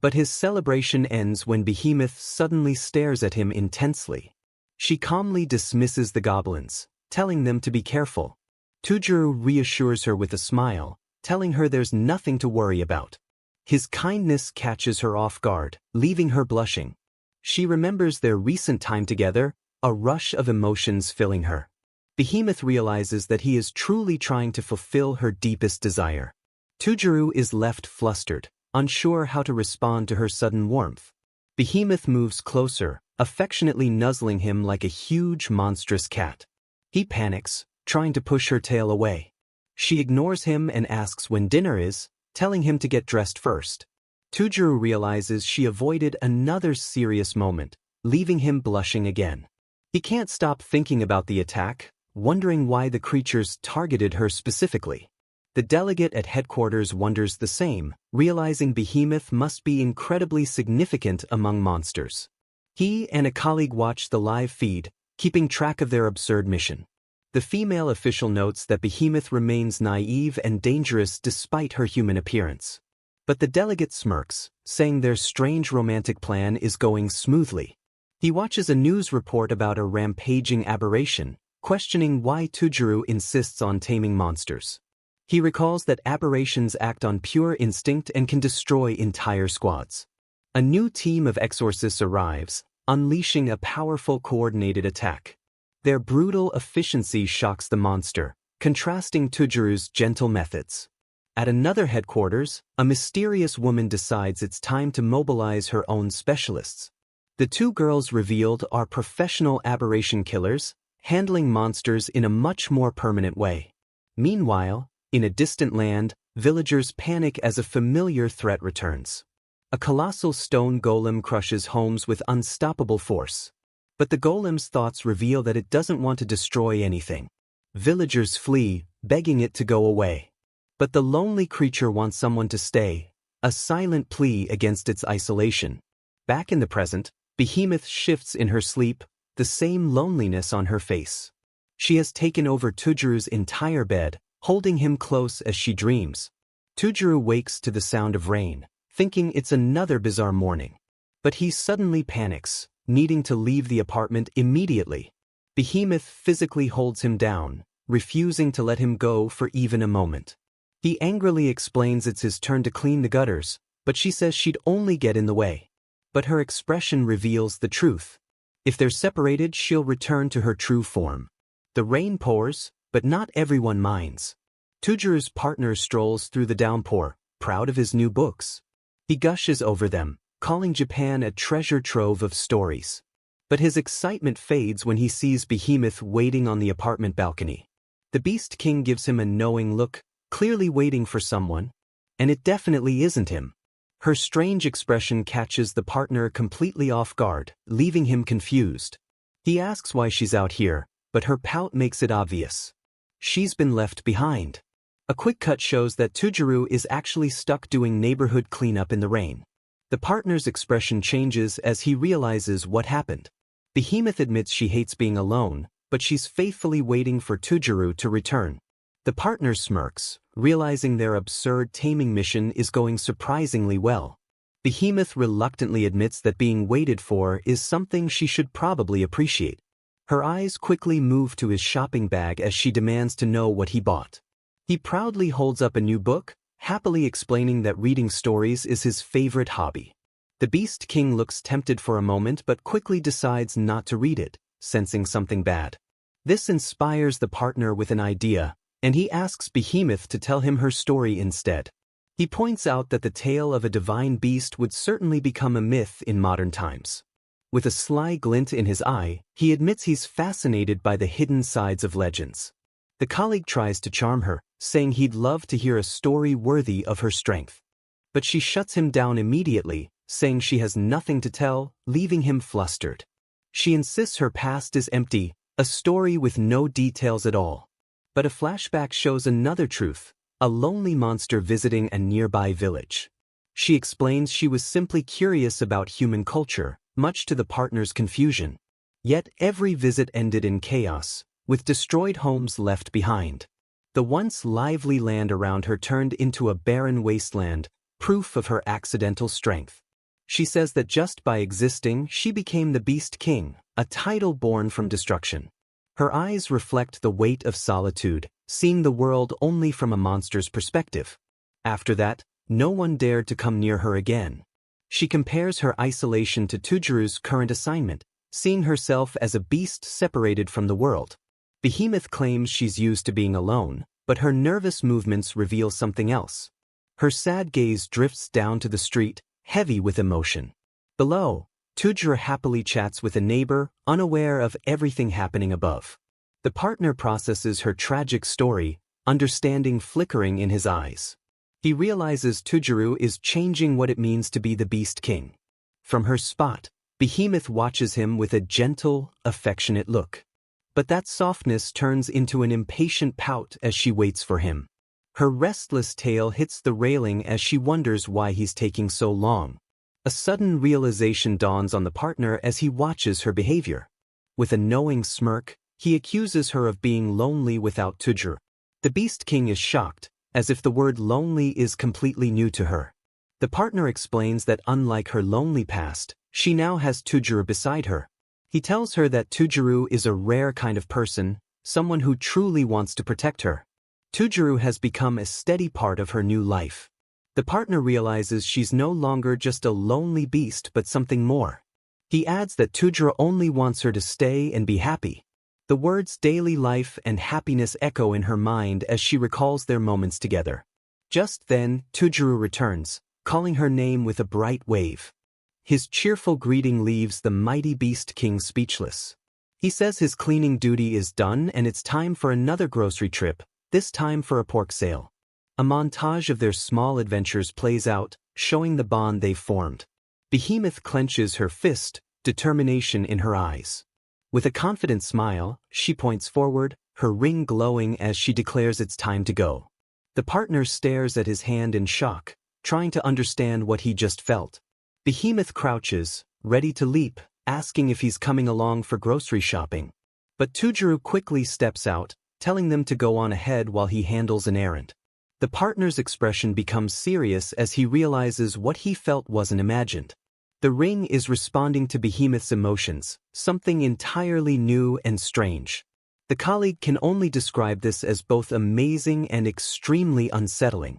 But his celebration ends when Behemoth suddenly stares at him intensely. She calmly dismisses the goblins, telling them to be careful. Tujuru reassures her with a smile, telling her there's nothing to worry about. His kindness catches her off guard, leaving her blushing. She remembers their recent time together, a rush of emotions filling her. Behemoth realizes that he is truly trying to fulfill her deepest desire. Tujuru is left flustered, unsure how to respond to her sudden warmth. Behemoth moves closer, affectionately nuzzling him like a huge monstrous cat. He panics, trying to push her tail away. She ignores him and asks when dinner is, telling him to get dressed first. Tujuru realizes she avoided another serious moment, leaving him blushing again. He can't stop thinking about the attack, wondering why the creatures targeted her specifically. The delegate at headquarters wonders the same, realizing Behemoth must be incredibly significant among monsters. He and a colleague watch the live feed, keeping track of their absurd mission. The female official notes that Behemoth remains naive and dangerous despite her human appearance. But the delegate smirks, saying their strange romantic plan is going smoothly. He watches a news report about a rampaging aberration, questioning why Tujuru insists on taming monsters. He recalls that aberrations act on pure instinct and can destroy entire squads. A new team of exorcists arrives, unleashing a powerful coordinated attack. Their brutal efficiency shocks the monster, contrasting Tujuru's gentle methods. At another headquarters, a mysterious woman decides it's time to mobilize her own specialists. The two girls revealed are professional aberration killers, handling monsters in a much more permanent way. Meanwhile, in a distant land, villagers panic as a familiar threat returns. A colossal stone golem crushes homes with unstoppable force. But the golem's thoughts reveal that it doesn't want to destroy anything. Villagers flee, begging it to go away. But the lonely creature wants someone to stay, a silent plea against its isolation. Back in the present, Behemoth shifts in her sleep, the same loneliness on her face. She has taken over Tujuru's entire bed, holding him close as she dreams. Tujuru wakes to the sound of rain, thinking it's another bizarre morning. But he suddenly panics, needing to leave the apartment immediately. Behemoth physically holds him down, refusing to let him go for even a moment. He angrily explains it's his turn to clean the gutters, but she says she'd only get in the way. But her expression reveals the truth. If they're separated, she'll return to her true form. The rain pours, but not everyone minds. Tujuru's partner strolls through the downpour, proud of his new books. He gushes over them, calling Japan a treasure trove of stories. But his excitement fades when he sees Behemoth waiting on the apartment balcony. The Beast King gives him a knowing look, clearly waiting for someone. And it definitely isn't him. Her strange expression catches the partner completely off guard, leaving him confused. He asks why she's out here, but her pout makes it obvious. She's been left behind. A quick cut shows that Tujuru is actually stuck doing neighborhood cleanup in the rain. The partner's expression changes as he realizes what happened. Behemoth admits she hates being alone, but she's faithfully waiting for Tujuru to return. The partner smirks, realizing their absurd taming mission is going surprisingly well. Behemoth reluctantly admits that being waited for is something she should probably appreciate. Her eyes quickly move to his shopping bag as she demands to know what he bought. He proudly holds up a new book, happily explaining that reading stories is his favorite hobby. The Beast King looks tempted for a moment but quickly decides not to read it, sensing something bad. This inspires the partner with an idea, and he asks Behemoth to tell him her story instead. He points out that the tale of a divine beast would certainly become a myth in modern times. With a sly glint in his eye, he admits he's fascinated by the hidden sides of legends. The colleague tries to charm her, saying he'd love to hear a story worthy of her strength. But she shuts him down immediately, saying she has nothing to tell, leaving him flustered. She insists her past is empty, a story with no details at all. But a flashback shows another truth, a lonely monster visiting a nearby village. She explains she was simply curious about human culture, much to the partner's confusion. Yet every visit ended in chaos, with destroyed homes left behind. The once lively land around her turned into a barren wasteland, proof of her accidental strength. She says that just by existing, she became the Beast King, a title born from destruction. Her eyes reflect the weight of solitude, seeing the world only from a monster's perspective. After that, no one dared to come near her again. She compares her isolation to Tujuru's current assignment, seeing herself as a beast separated from the world. Behemoth claims she's used to being alone, but her nervous movements reveal something else. Her sad gaze drifts down to the street, heavy with emotion. Below, Tujuru happily chats with a neighbor, unaware of everything happening above. The partner processes her tragic story, understanding flickering in his eyes. He realizes Tujuru is changing what it means to be the Beast King. From her spot, Behemoth watches him with a gentle, affectionate look. But that softness turns into an impatient pout as she waits for him. Her restless tail hits the railing as she wonders why he's taking so long. A sudden realization dawns on the partner as he watches her behavior. With a knowing smirk, he accuses her of being lonely without Tujuru. The Beast King is shocked, as if the word lonely is completely new to her. The partner explains that unlike her lonely past, she now has Tujuru beside her. He tells her that Tujuru is a rare kind of person, someone who truly wants to protect her. Tujuru has become a steady part of her new life. The partner realizes she's no longer just a lonely beast but something more. He adds that Tujuru only wants her to stay and be happy. The words daily life and happiness echo in her mind as she recalls their moments together. Just then, Tujuru returns, calling her name with a bright wave. His cheerful greeting leaves the mighty Beast King speechless. He says his cleaning duty is done and it's time for another grocery trip, this time for a pork sale. A montage of their small adventures plays out, showing the bond they've formed. Behemoth clenches her fist, determination in her eyes. With a confident smile, she points forward, her ring glowing as she declares it's time to go. The partner stares at his hand in shock, trying to understand what he just felt. Behemoth crouches, ready to leap, asking if he's coming along for grocery shopping. But Tujuru quickly steps out, telling them to go on ahead while he handles an errand. The partner's expression becomes serious as he realizes what he felt wasn't imagined. The ring is responding to Behemoth's emotions, something entirely new and strange. The colleague can only describe this as both amazing and extremely unsettling.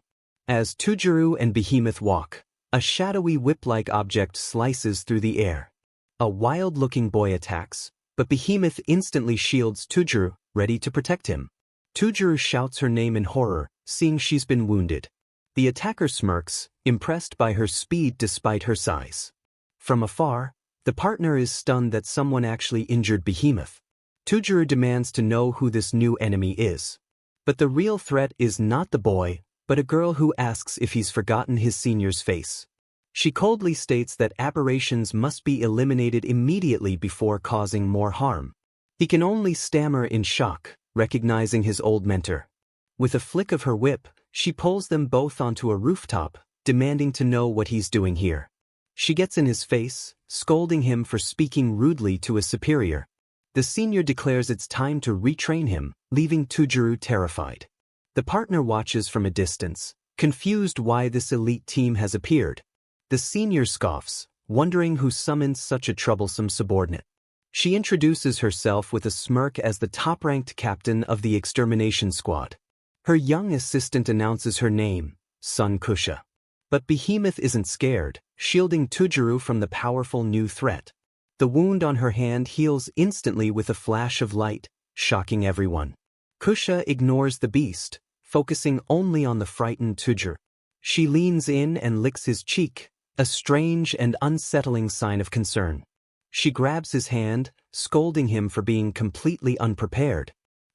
As Tujuru and Behemoth walk, a shadowy whip-like object slices through the air. A wild-looking boy attacks, but Behemoth instantly shields Tujuru, ready to protect him. Tujuru shouts her name in horror, seeing she's been wounded. The attacker smirks, impressed by her speed despite her size. From afar, the partner is stunned that someone actually injured Behemoth. Tujuru demands to know who this new enemy is. But the real threat is not the boy, but a girl who asks if he's forgotten his senior's face. She coldly states that aberrations must be eliminated immediately before causing more harm. He can only stammer in shock, recognizing his old mentor. With a flick of her whip, she pulls them both onto a rooftop, demanding to know what he's doing here. She gets in his face, scolding him for speaking rudely to a superior. The senior declares it's time to retrain him, leaving Tujuru terrified. The partner watches from a distance, confused why this elite team has appeared. The senior scoffs, wondering who summoned such a troublesome subordinate. She introduces herself with a smirk as the top-ranked captain of the extermination squad. Her young assistant announces her name, Sun Kusha. But Behemoth isn't scared, shielding Tujuru from the powerful new threat. The wound on her hand heals instantly with a flash of light, shocking everyone. Kusha ignores the beast, focusing only on the frightened Tujuru. She leans in and licks his cheek, a strange and unsettling sign of concern. She grabs his hand, scolding him for being completely unprepared.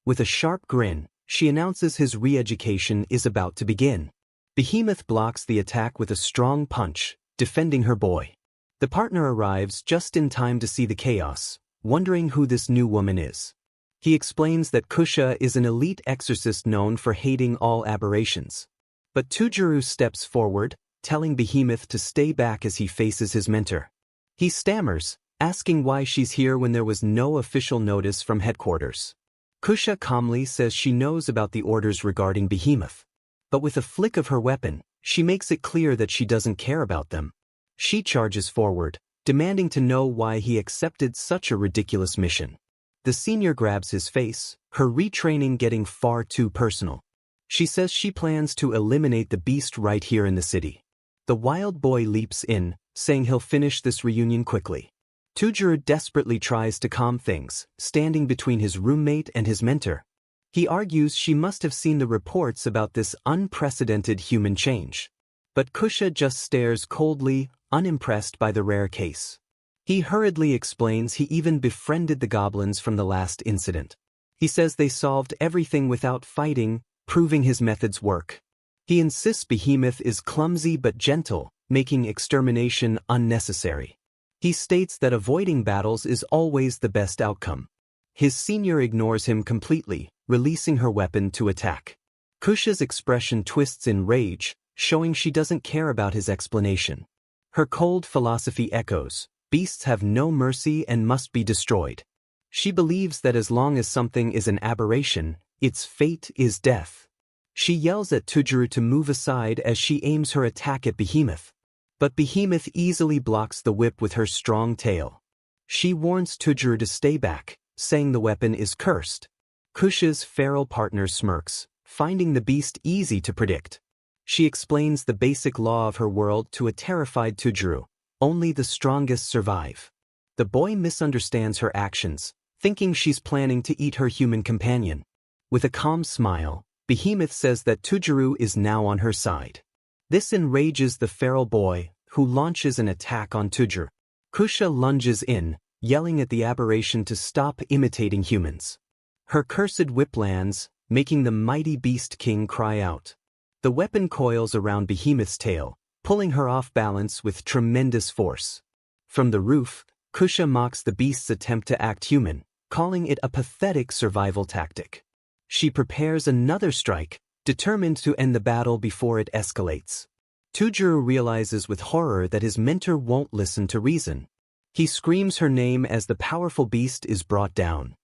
With a sharp grin, she announces his re-education is about to begin. Behemoth blocks the attack with a strong punch, defending her boy. The partner arrives just in time to see the chaos, wondering who this new woman is. He explains that Kusha is an elite exorcist known for hating all aberrations. But Tujuru steps forward, telling Behemoth to stay back as he faces his mentor. He stammers, asking why she's here when there was no official notice from headquarters. Kusha calmly says she knows about the orders regarding Behemoth. But with a flick of her weapon, she makes it clear that she doesn't care about them. She charges forward, demanding to know why he accepted such a ridiculous mission. The senior grabs his face, her retraining getting far too personal. She says she plans to eliminate the beast right here in the city. The wild boy leaps in, saying he'll finish this reunion quickly. Tujuru desperately tries to calm things, standing between his roommate and his mentor. He argues she must have seen the reports about this unprecedented human change. But Kusha just stares coldly, unimpressed by the rare case. He hurriedly explains he even befriended the goblins from the last incident. He says they solved everything without fighting, proving his methods work. He insists Behemoth is clumsy but gentle, making extermination unnecessary. He states that avoiding battles is always the best outcome. His senior ignores him completely, releasing her weapon to attack. Kusha's expression twists in rage, showing she doesn't care about his explanation. Her cold philosophy echoes, beasts have no mercy and must be destroyed. She believes that as long as something is an aberration, its fate is death. She yells at Tujuru to move aside as she aims her attack at Behemoth. But Behemoth easily blocks the whip with her strong tail. She warns Tujuru to stay back, saying the weapon is cursed. Kusha's feral partner smirks, finding the beast easy to predict. She explains the basic law of her world to a terrified Tujuru: only the strongest survive. The boy misunderstands her actions, thinking she's planning to eat her human companion. With a calm smile, Behemoth says that Tujuru is now on her side. This enrages the feral boy, who launches an attack on Tujuru. Kusha lunges in, yelling at the aberration to stop imitating humans. Her cursed whip lands, making the mighty Beast King cry out. The weapon coils around Behemoth's tail, pulling her off balance with tremendous force. From the roof, Kusha mocks the beast's attempt to act human, calling it a pathetic survival tactic. She prepares another strike, determined to end the battle before it escalates. Tujuru realizes with horror that his mentor won't listen to reason. He screams her name as the powerful beast is brought down.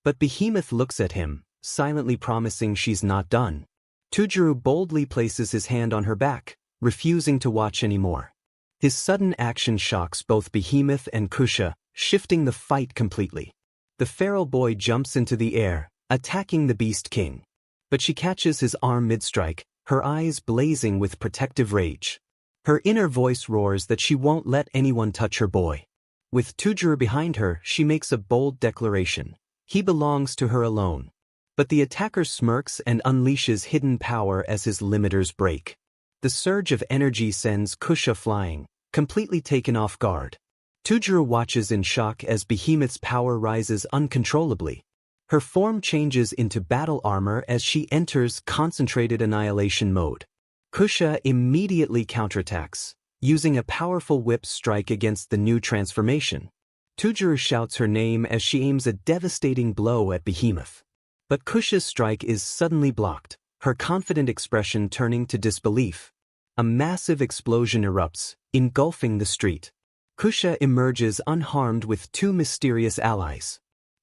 But Behemoth looks at him, silently promising she's not done. Tujuru boldly places his hand on her back, refusing to watch anymore. His sudden action shocks both Behemoth and Kusha, shifting the fight completely. The feral boy jumps into the air, attacking the Beast King. But she catches his arm mid-strike, her eyes blazing with protective rage. Her inner voice roars that she won't let anyone touch her boy. With Tujuru behind her, she makes a bold declaration: he belongs to her alone. But the attacker smirks and unleashes hidden power as his limiters break. The surge of energy sends Kusha flying, completely taken off guard. Tujuru watches in shock as Behemoth's power rises uncontrollably. Her form changes into battle armor as she enters concentrated annihilation mode. Kusha immediately counterattacks, using a powerful whip strike against the new transformation. Tujuru shouts her name as she aims a devastating blow at Behemoth. But Kusha's strike is suddenly blocked, her confident expression turning to disbelief. A massive explosion erupts, engulfing the street. Kusha emerges unharmed with two mysterious allies.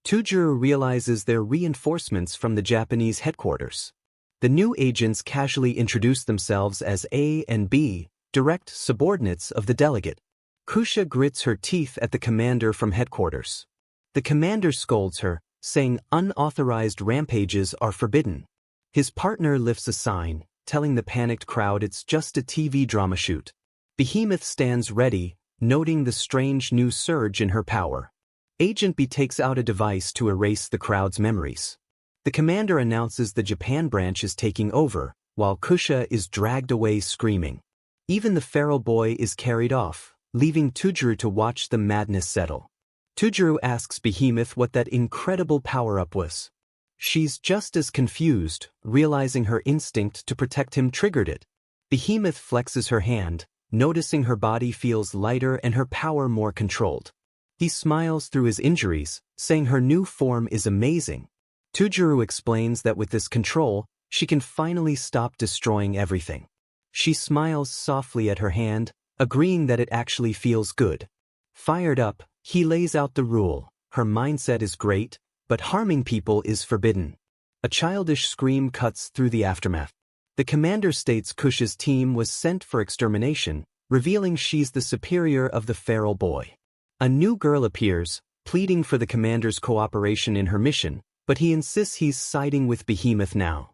Tujuru realizes they're reinforcements from the Japanese headquarters. The new agents casually introduce themselves as A and B, direct subordinates of the delegate. Kusha grits her teeth at the commander from headquarters. The commander scolds her, saying unauthorized rampages are forbidden. His partner lifts a sign, telling the panicked crowd it's just a TV drama shoot. Behemoth stands ready, noting the strange new surge in her power. Agent B takes out a device to erase the crowd's memories. The commander announces the Japan branch is taking over, while Kusha is dragged away screaming. Even the feral boy is carried off, leaving Tujuru to watch the madness settle. Tujuru asks Behemoth what that incredible power-up was. She's just as confused, realizing her instinct to protect him triggered it. Behemoth flexes her hand, noticing her body feels lighter and her power more controlled. He smiles through his injuries, saying her new form is amazing. Tujuru explains that with this control, she can finally stop destroying everything. She smiles softly at her hand, agreeing that it actually feels good. Fired up, he lays out the rule. Her mindset is great, but harming people is forbidden. A childish scream cuts through the aftermath. The commander states Kusha's team was sent for extermination, revealing she's the superior of the feral boy. A new girl appears, pleading for the commander's cooperation in her mission, but he insists he's siding with Behemoth now.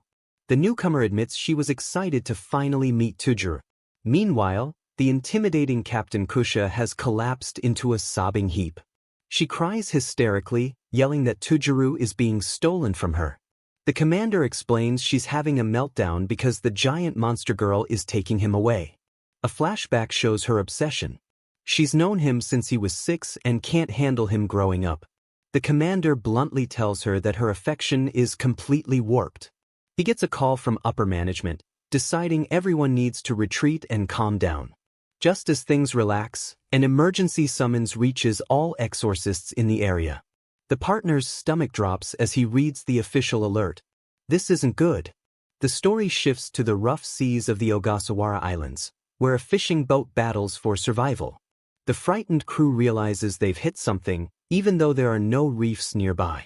The newcomer admits she was excited to finally meet Tujuru. Meanwhile, the intimidating Captain Kusha has collapsed into a sobbing heap. She cries hysterically, yelling that Tujuru is being stolen from her. The commander explains she's having a meltdown because the giant monster girl is taking him away. A flashback shows her obsession. She's known him since he was 6 and can't handle him growing up. The commander bluntly tells her that her affection is completely warped. He gets a call from upper management, deciding everyone needs to retreat and calm down. Just as things relax, an emergency summons reaches all exorcists in the area. The partner's stomach drops as he reads the official alert. This isn't good. The story shifts to the rough seas of the Ogasawara Islands, where a fishing boat battles for survival. The frightened crew realizes they've hit something, even though there are no reefs nearby.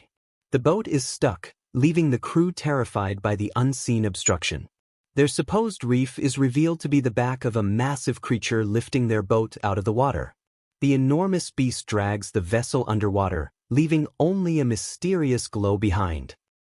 The boat is stuck, leaving the crew terrified by the unseen obstruction. Their supposed reef is revealed to be the back of a massive creature lifting their boat out of the water. The enormous beast drags the vessel underwater, leaving only a mysterious glow behind.